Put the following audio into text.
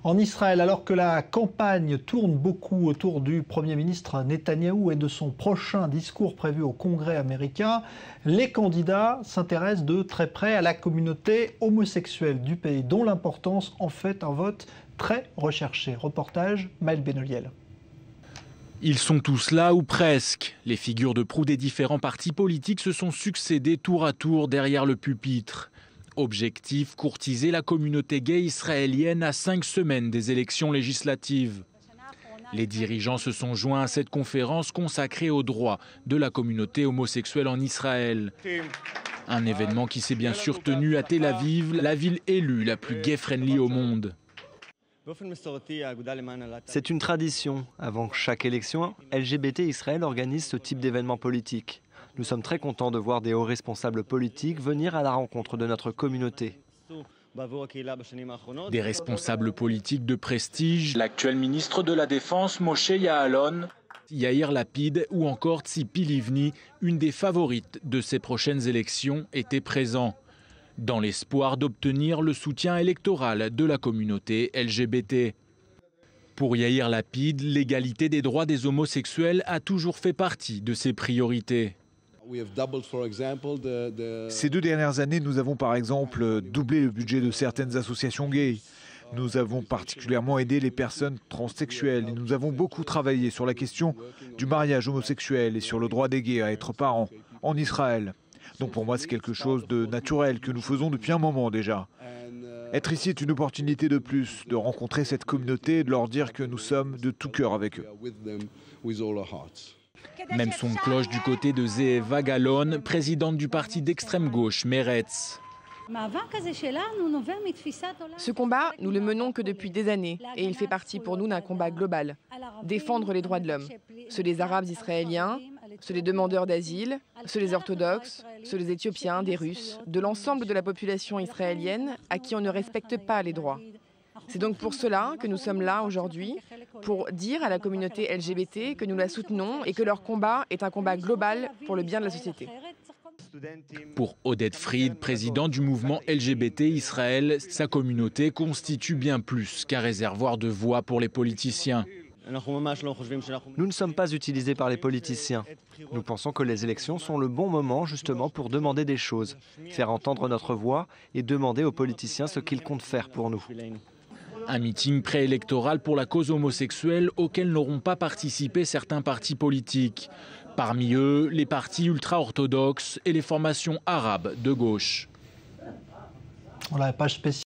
En Israël, alors que la campagne tourne beaucoup autour du Premier ministre Netanyahou et de son prochain discours prévu au Congrès américain, les candidats s'intéressent de très près à la communauté homosexuelle du pays, dont l'importance en fait un vote très recherché. Reportage Maël Benoliel. Ils sont tous là ou presque. Les figures de proue des différents partis politiques se sont succédés tour à tour derrière le pupitre. Objectif, courtiser la communauté gay israélienne à 5 semaines des élections législatives. Les dirigeants se sont joints à cette conférence consacrée aux droits de la communauté homosexuelle en Israël. Un événement qui s'est bien sûr tenu à Tel Aviv, la ville élue la plus gay-friendly au monde. C'est une tradition. Avant chaque élection, LGBT Israël organise ce type d'événement politique. Nous sommes très contents de voir des hauts responsables politiques venir à la rencontre de notre communauté. Des responsables politiques de prestige, l'actuel ministre de la Défense Moshe Ya'alon, Yair Lapid ou encore Tzipi Livni, une des favorites de ces prochaines élections, étaient présents, dans l'espoir d'obtenir le soutien électoral de la communauté LGBT. Pour Yair Lapid, l'égalité des droits des homosexuels a toujours fait partie de ses priorités. Ces 2 dernières années, nous avons par exemple doublé le budget de certaines associations gays. Nous avons particulièrement aidé les personnes transsexuelles et nous avons beaucoup travaillé sur la question du mariage homosexuel et sur le droit des gays à être parents en Israël. Donc pour moi, c'est quelque chose de naturel que nous faisons depuis un moment déjà. Être ici est une opportunité de plus, de rencontrer cette communauté et de leur dire que nous sommes de tout cœur avec eux. Même son de cloche du côté de Zeheva Galon, présidente du parti d'extrême gauche Meretz. Ce combat, nous le menons que depuis des années et il fait partie pour nous d'un combat global. Défendre les droits de l'homme, ceux des Arabes israéliens, ceux des demandeurs d'asile, ceux des orthodoxes, ceux des Éthiopiens, des Russes, de l'ensemble de la population israélienne à qui on ne respecte pas les droits. C'est donc pour cela que nous sommes là aujourd'hui, pour dire à la communauté LGBT que nous la soutenons et que leur combat est un combat global pour le bien de la société. Pour Oded Fried, président du mouvement LGBT Israël, sa communauté constitue bien plus qu'un réservoir de voix pour les politiciens. Nous ne sommes pas utilisés par les politiciens. Nous pensons que les élections sont le bon moment justement pour demander des choses, faire entendre notre voix et demander aux politiciens ce qu'ils comptent faire pour nous. Un meeting préélectoral pour la cause homosexuelle auquel n'auront pas participé certains partis politiques. Parmi eux, les partis ultra-orthodoxes et les formations arabes de gauche. On a la page spéciale.